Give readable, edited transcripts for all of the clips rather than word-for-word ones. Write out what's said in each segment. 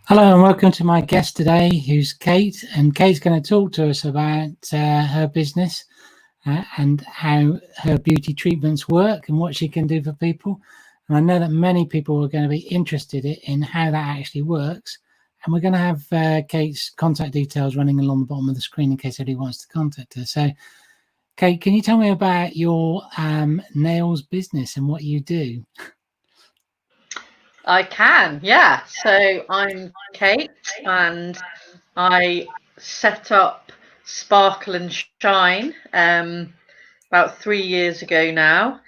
Hello and welcome to my guest today, who's Kate. And Kate's going to talk to us about her business and how her beauty treatments work and what she can do for people. And I know that many people are going to be interested in how that actually works. And we're going to have Kate's contact details running along the bottom of the screen in case anybody wants to contact her. So, Kate, can you tell me about your nails business and what you do? I can, yeah. So I'm Kate and I set up Sparkle and Shine about 3 years ago now.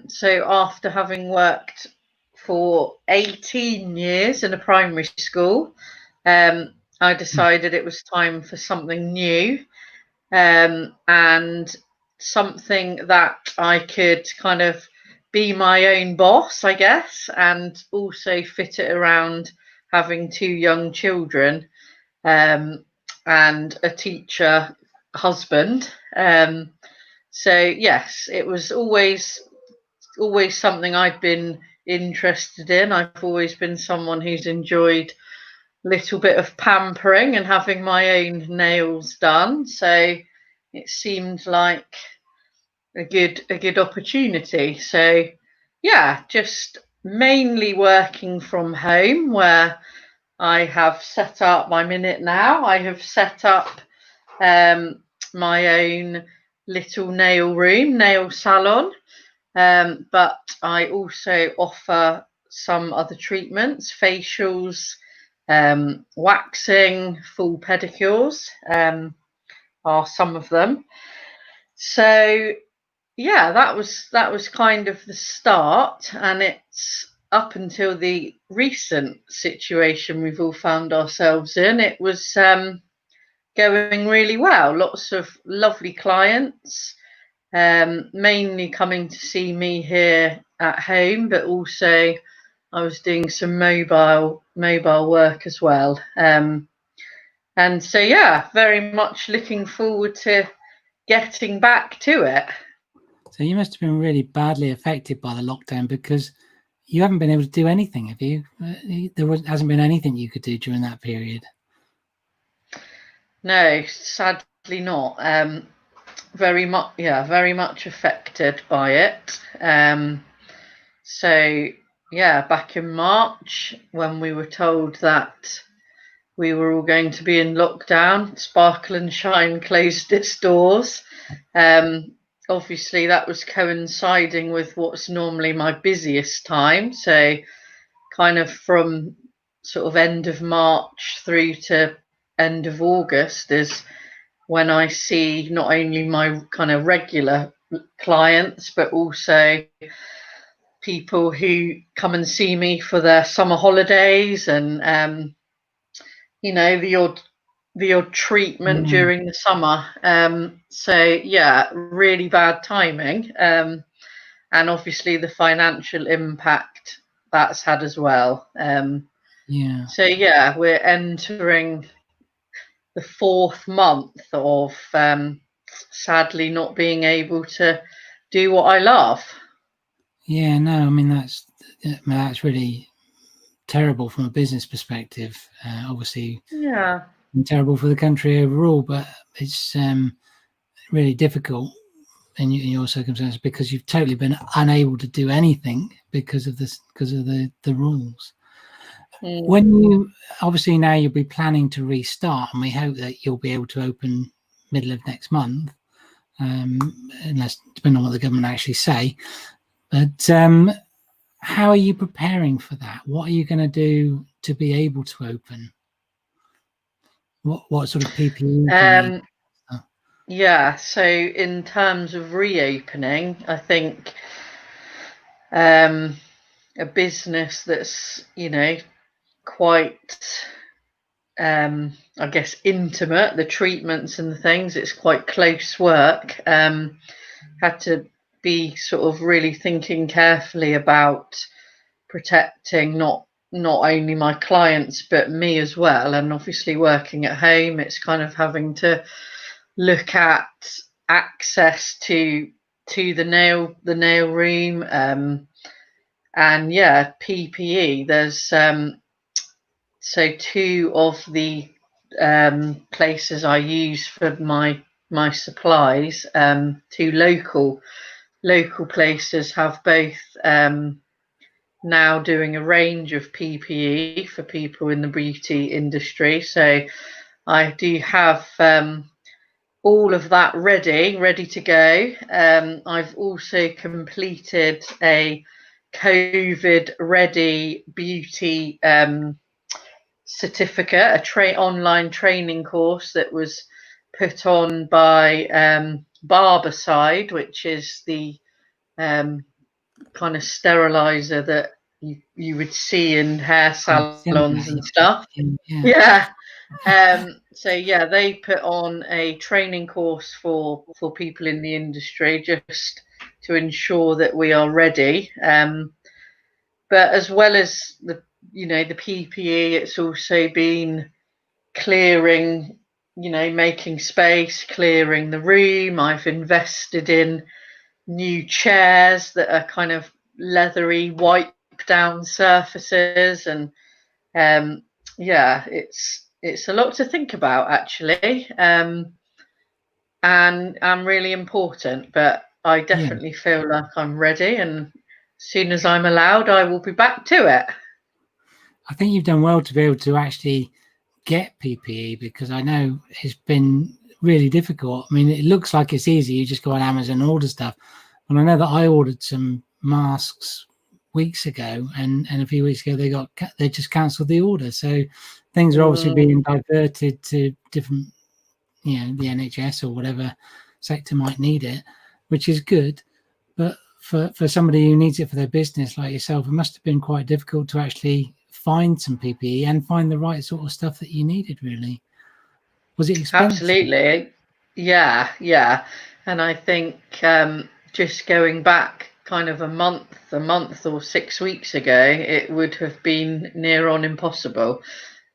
So after having worked for 18 years in a primary school, I decided it was time for something new and something that I could kind of be my own boss, I guess, and also fit it around having 2 young children and a teacher husband. So yes, it was always something I'd been interested in. I've always been someone who's enjoyed a little bit of pampering and having my own nails done. So it seemed like a good opportunity. So yeah, just mainly working from home where I have set up, I'm in it now, I have set up my own little nail room, nail salon, but I also offer some other treatments, facials, waxing, full pedicures are some of them. So yeah, that was kind of the start, and it's up until the recent situation we've all found ourselves in. It was going really well. Lots of lovely clients, mainly coming to see me here at home, but also I was doing some mobile work as well. And so yeah, very much looking forward to getting back to it. So you must have been really badly affected by the lockdown because you haven't been able to do anything, have you? Hasn't been anything you could do during that period. No, sadly not. Very much affected by it. So yeah, back in March when we were told that we were all going to be in lockdown, Sparkle and Shine closed its doors. Obviously, that was coinciding with what's normally my busiest time. So, kind of from sort of end of March through to end of August is when I see not only my kind of regular clients, but also people who come and see me for their summer holidays and the odd treatment during the summer. So yeah, really bad timing, and obviously the financial impact that's had as well. Yeah. So yeah, we're entering the 4th month of sadly not being able to do what I love. Yeah, no, I mean that's really terrible from a business perspective. Obviously, Yeah. terrible for the country overall, but it's really difficult in your circumstances because you've totally been unable to do anything because of the rules. When you obviously now you'll be planning to restart, and we hope that you'll be able to open middle of next month, unless depending on what the government actually say. But how are you preparing for that? What are you going to do to be able to open? What sort of PPE do you need? Yeah, so in terms of reopening, I think a business that's, quite, I guess, intimate, the treatments and the things, it's quite close work. Had to be sort of really thinking carefully about protecting not only my clients but me as well. And obviously working at home, it's kind of having to look at access to the nail room, and yeah, PPE. There's So two of the places I use for my supplies, two local places, have both now doing a range of PPE for people in the beauty industry. So I do have all of that ready to go. I've also completed a COVID ready beauty certificate, online training course that was put on by Barbicide, which is the kind of sterilizer that you would see in hair salons and stuff. Yeah. So yeah, they put on a training course for people in the industry just to ensure that we are ready. But as well as the the PPE, it's also been clearing, making space, clearing the room. I've invested in new chairs that are kind of leathery, wipe down surfaces, and yeah, it's a lot to think about actually, and really important. But I definitely feel like I'm ready, and as soon as I'm allowed, I will be back to it. I think you've done well to be able to actually get PPE, because I know it's been really difficult. I mean, it looks like it's easy. You just go on Amazon and order stuff. And I know that I ordered some masks weeks ago, and a few weeks ago they just cancelled the order. So things are obviously being diverted to different, the NHS or whatever sector might need it, which is good. But for somebody who needs it for their business like yourself, it must have been quite difficult to actually find some PPE and find the right sort of stuff that you needed. Really, was it expensive? Absolutely, yeah. And I think just going back kind of a month or 6 weeks ago, it would have been near on impossible.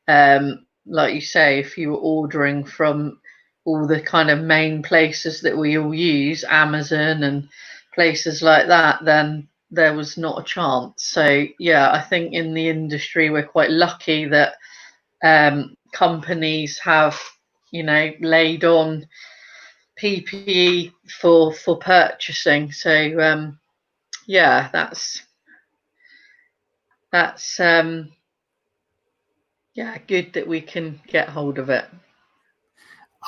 Like you say, if you were ordering from all the kind of main places that we all use, Amazon and places like that, then there was not a chance. So yeah, I think in the industry we're quite lucky that companies have, laid on PPE for purchasing. So yeah, that's yeah, good that we can get hold of it.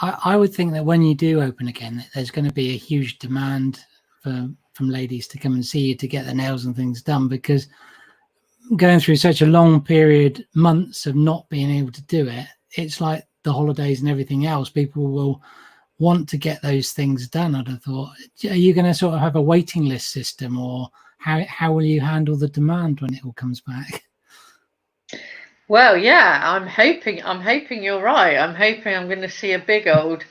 I would think that when you do open again, there's going to be a huge demand from ladies to come and see you to get their nails and things done, because going through such a long period, months of not being able to do it, it's like the holidays and everything else. People will want to get those things done. I'd have thought, are you going to sort of have a waiting list system, or how will you handle the demand when it all comes back? Well, yeah, I'm hoping you're right. I'm hoping I'm going to see a big old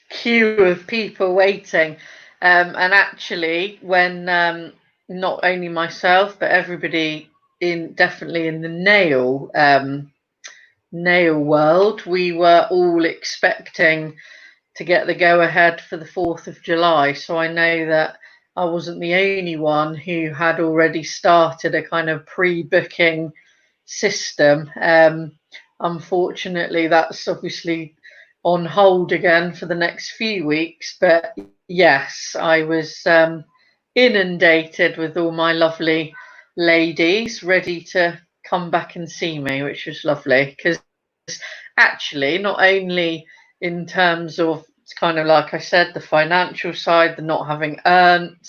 queue of people waiting. And actually, when not only myself but everybody definitely in the nail world, we were all expecting to get the go ahead for the 4th of July. So I know that I wasn't the only one who had already started a kind of pre-booking system. Unfortunately, that's obviously on hold again for the next few weeks. But yes, I was inundated with all my lovely ladies ready to come back and see me, which was lovely, because actually, not only in terms of, it's kind of like I said, the financial side, the not having earned,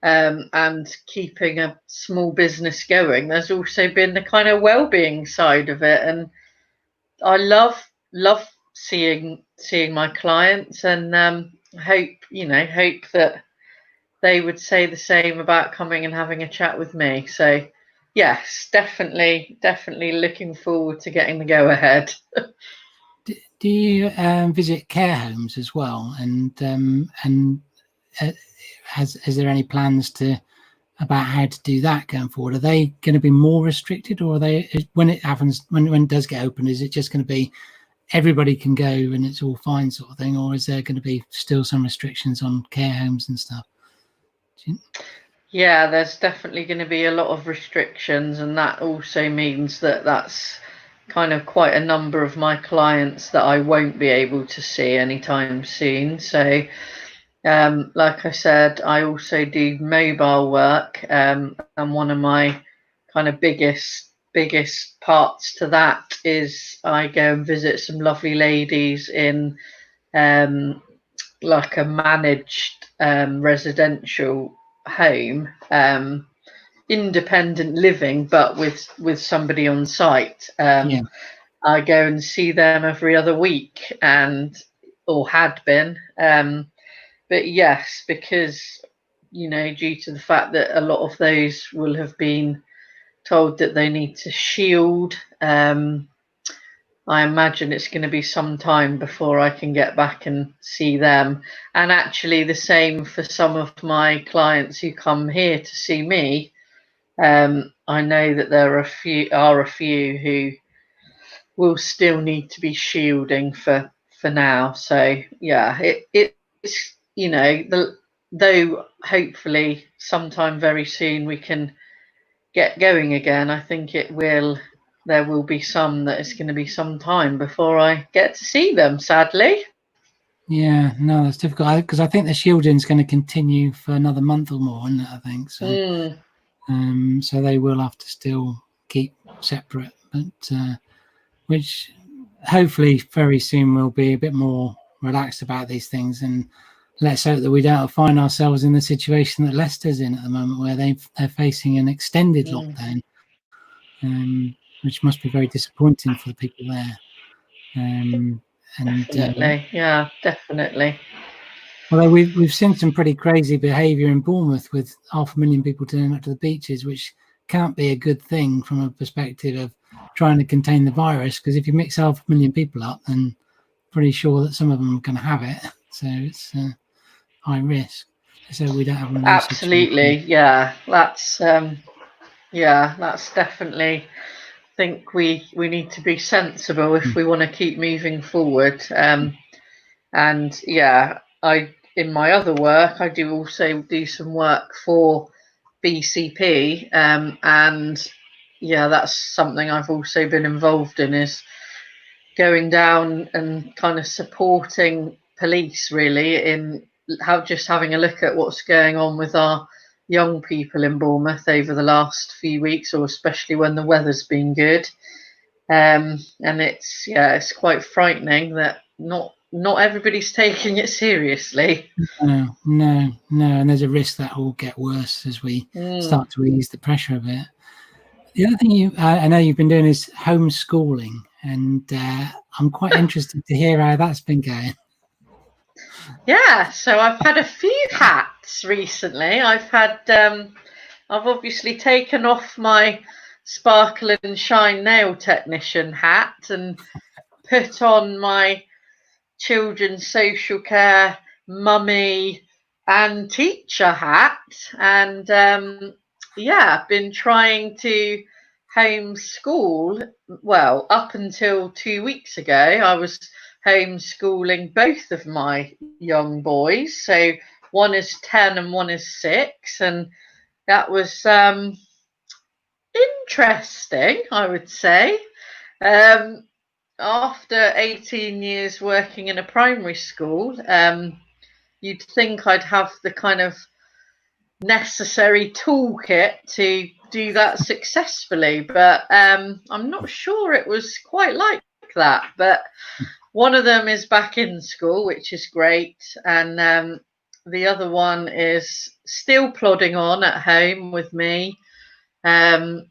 and keeping a small business going, there's also been the kind of well-being side of it, and I love seeing my clients, and hope that they would say the same about coming and having a chat with me. So yes, definitely looking forward to getting the go ahead. Do you visit care homes as well? And is there any plans about how to do that going forward? Are they going to be more restricted, or are they, when it happens, when it does get open, is it just going to be everybody can go and it's all fine sort of thing, or is there going to be still some restrictions on care homes and stuff? Yeah, there's definitely going to be a lot of restrictions, and that also means that that's kind of quite a number of my clients that I won't be able to see anytime soon. So, like I said, I also do mobile work, and one of my kind of biggest parts to that is I go and visit some lovely ladies in um, like a managed residential home, independent living, but with somebody on site. Yeah. I go and see them every other week, and or had been. But yes, because due to the fact that a lot of those will have been told that they need to shield. I imagine it's going to be some time before I can get back and see them. And actually, the same for some of my clients who come here to see me. I know that there are a few who will still need to be shielding for now. So yeah, it's though hopefully sometime very soon we can get going again. I think there will be some that it's going to be some time before I get to see them, sadly. Yeah, no, that's difficult because I think the shielding is going to continue for another month or more, isn't it? I think so. Mm, So they will have to still keep separate, but which hopefully very soon we'll be a bit more relaxed about these things, and let's hope that we don't find ourselves in the situation that Leicester's in at the moment, where they're facing an extended mm, lockdown, which must be very disappointing for the people there. And definitely. Yeah, definitely. although we've seen some pretty crazy behaviour in Bournemouth with 500,000 people turning up to the beaches, which can't be a good thing from a perspective of trying to contain the virus. Because if you mix 500,000 people up, then pretty sure that some of them are going to have it. So it's high risk. So we don't have one of those Absolutely. situations. That's definitely. I think we need to be sensible if Mm. we want to keep moving forward. And yeah, I in my other work, I do also do some work for BCP, and yeah, that's something I've also been involved in is going down and kind of supporting police really in just having a look at what's going on with our young people in Bournemouth over the last few weeks, or especially when the weather's been good. And it's quite frightening that not everybody's taking it seriously. No. And there's a risk that will get worse as we Mm. start to ease the pressure a bit. The other thing I know you've been doing is homeschooling, and I'm quite interested to hear how that's been going. Yeah, so I've had a few hats recently. I've obviously taken off my sparkle and shine nail technician hat and put on my children's social care mummy and teacher hat, and yeah, been trying to homeschool. Well, up until 2 weeks ago, I was homeschooling both of my young boys. So one is 10 and one is 6, and that was interesting, I would say. Um, After 18 years working in a primary school, you'd think I'd have the kind of necessary toolkit to do that successfully, but I'm not sure it was quite like that. But one of them is back in school, which is great, and the other one is still plodding on at home with me. Um,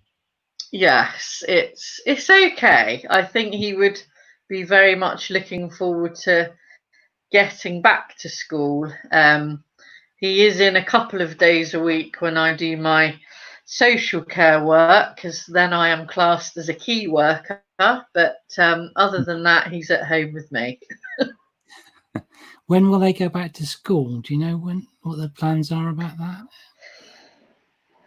yes, it's okay. I think he would be very much looking forward to getting back to school. He is in a couple of days a week when I do my social care work, because then I am classed as a key worker. But other than that, he's at home with me. When will they go back to school? Do you know what the plans are about that?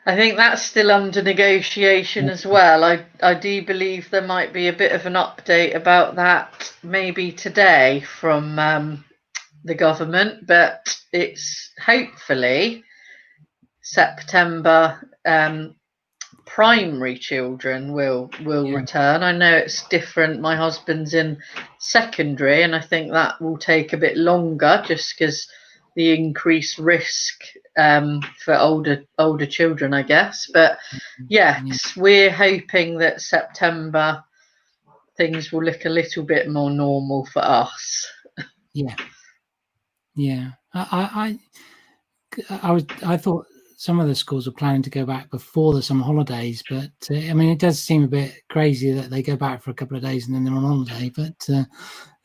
I think that's still under negotiation as well. I do believe there might be a bit of an update about that maybe today from the government, but it's hopefully September primary children will Yeah. return. I know it's different. My husband's in secondary, and I think that will take a bit longer, just because the increased risk for older children, I guess. But yes, Yeah. we're hoping that September things will look a little bit more normal for us. Yeah. Yeah. I thought some of the schools were planning to go back before the summer holidays, but I mean, it does seem a bit crazy that they go back for a couple of days and then they're on holiday. But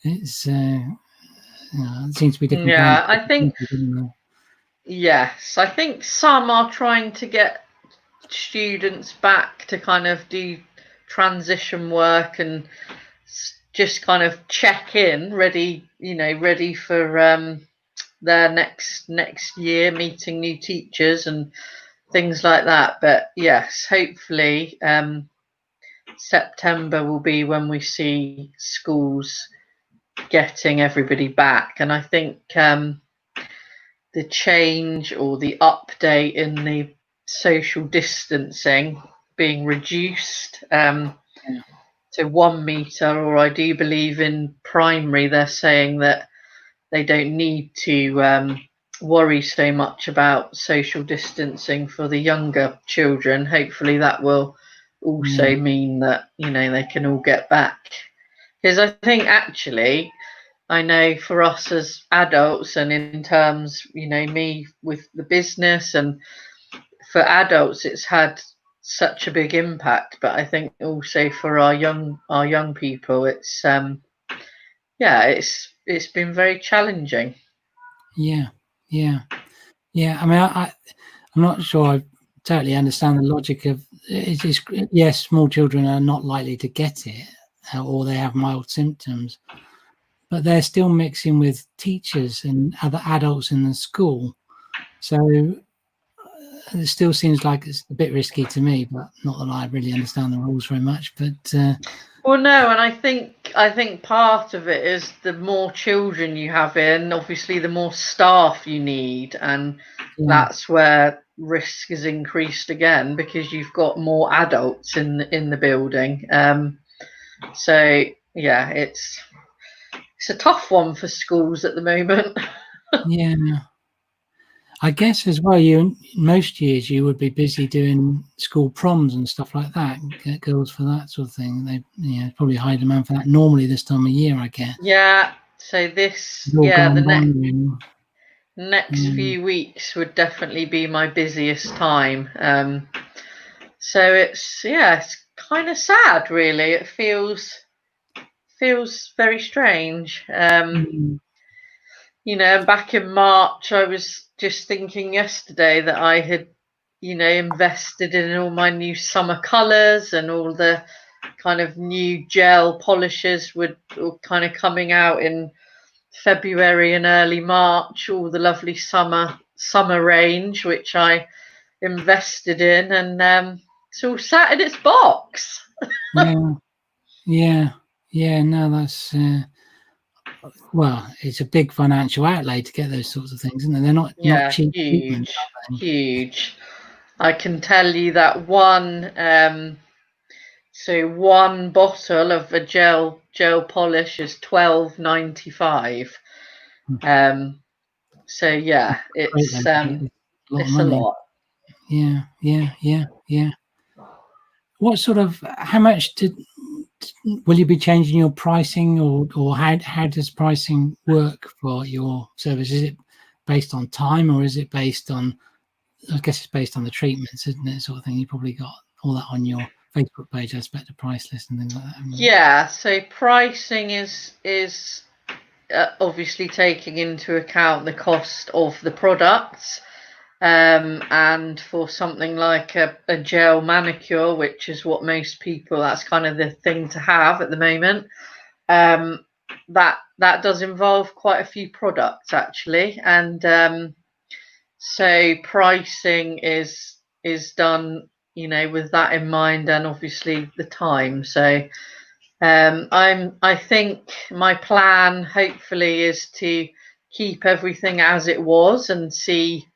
it's it seems to be different plans. Yeah, I think yes, I think some are trying to get students back to kind of do transition work and just kind of check in, ready, ready for their next year, meeting new teachers and things like that. But yes, hopefully September will be when we see schools getting everybody back. And I think the change or the update in the social distancing being reduced to 1 meter, or I do believe in primary they're saying that they don't need to worry so much about social distancing for the younger children. Hopefully that will also mean that they can all get back, because I think actually I know for us as adults, and in terms, me with the business, and for adults, it's had such a big impact. But I think also for our young people, it's been very challenging. Yeah. Yeah. Yeah. I mean, I'm not sure I totally understand the logic of it. Is yes, small children are not likely to get it, or they have mild symptoms, but they're still mixing with teachers and other adults in the school. So it still seems like it's a bit risky to me, but not that I really understand the rules very much. But Well, no, and I think part of it is the more children you have in, obviously the more staff you need, and yeah, that's where risk is increased again, because you've got more adults in the building. So yeah, it's a tough one for schools at the moment. yeah. I guess as well, most years you would be busy doing school proms and stuff like that. Get girls for that sort of thing. They, probably high demand for that normally this time of year, I guess. Yeah. So It's all the gone by really. next Mm, few weeks would definitely be my busiest time. So it's kind of sad, really. It feels very strange. mm, Back in March, I was just thinking yesterday that I had, invested in all my new summer colours, and all the kind of new gel polishes were kind of coming out in February and early March, all the lovely summer range which I invested in, and it's all sat in its box. yeah, yeah, yeah. No, that's well, it's a big financial outlay to get those sorts of things, isn't it? They're not Yeah, cheap treatment, huge, are they? huge. I can tell you that one bottle of a gel polish is 12.95. Hmm. So yeah, Great though, it's a lot of it's a money. lot. Yeah, yeah, yeah, yeah. What sort of how much will you be changing your pricing, or how does pricing work for your service? Is it based on time, or is it based on, I guess it's based on the treatments, isn't it, sort of thing? You probably got all that on your Facebook page, I expect, a price list and things like that, haven't you? Yeah, so pricing is obviously taking into account the cost of the products. And for something like a gel manicure, which is what most people, that's kind of the thing to have at the moment. That does involve quite a few products actually, and so pricing is done, with that in mind, and obviously the time. So I think my plan hopefully is to keep everything as it was and see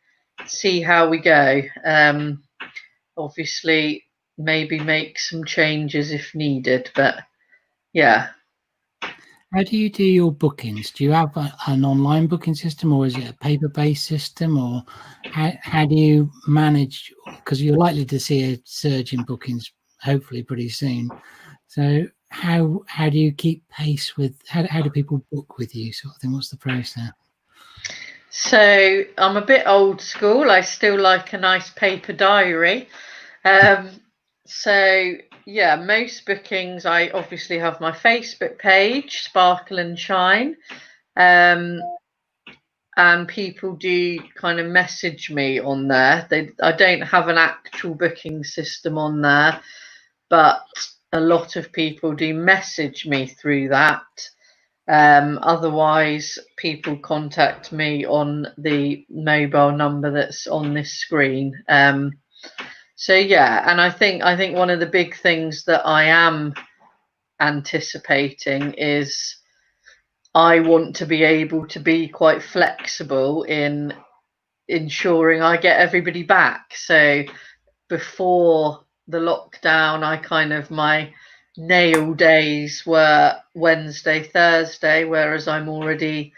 how we go. Obviously, maybe make some changes if needed. But yeah. How do you do your bookings? Do you have an online booking system, or is it a paper-based system, or how do you manage? Because you're likely to see a surge in bookings, hopefully pretty soon. So how do you keep pace with? How do people book with you, sort of thing? What's the process? So I'm a bit old school. I still like a nice paper diary. So yeah, most bookings, I obviously have my Facebook page, Sparkle and Shine. And people do kind of message me on there. I don't have an actual booking system on there, but a lot of people do message me through that. Otherwise, people contact me on the mobile number that's on this screen. So yeah, and I think one of the big things that I am anticipating is I want to be able to be quite flexible in ensuring I get everybody back. So before the lockdown, I kind of my nail days were Wednesday, Thursday, whereas I'm already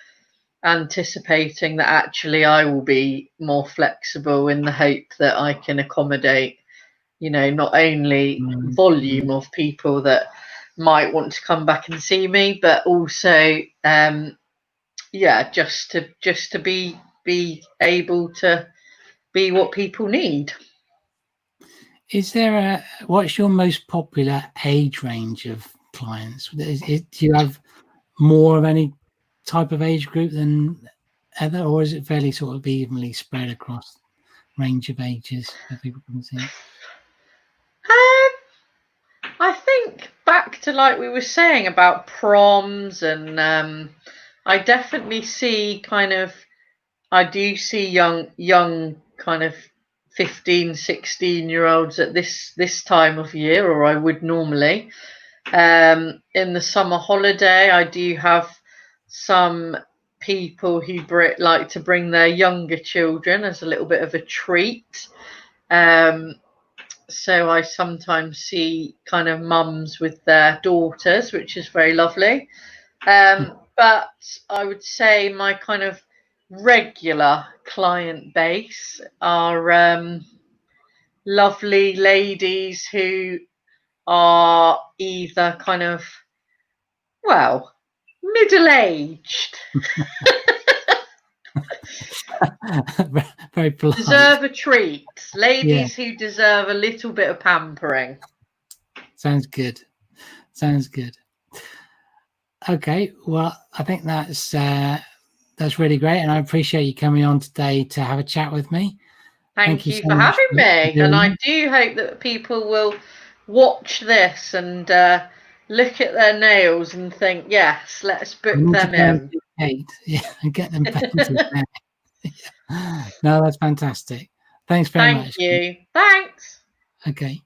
anticipating that actually I will be more flexible in the hope that I can accommodate, not only volume of people that might want to come back and see me, but also just to be able to be what people need. Is there what's your most popular age range of clients? Do you have more of any type of age group than other, or is it fairly sort of evenly spread across range of ages that people can see? I think back to like we were saying about proms, and I definitely see I do see young kind of 15, 16-year-olds at this time of year, or I would normally. In the summer holiday, I do have some people who like to bring their younger children as a little bit of a treat. So I sometimes see kind of mums with their daughters, which is very lovely. But I would say my kind of regular client base are lovely ladies who are either kind of, well, middle-aged. Very polite. Deserve a treat. Ladies who deserve a little bit of pampering. Sounds good. Okay, well, I think that's really great, and I appreciate you coming on today to have a chat with me. Thank you for having me, and I do hope that people will watch this and look at their nails and think, yes, let's book them in. Yeah, and get them painted. No, that's fantastic. Thanks very much. Thank you. Thanks. Okay.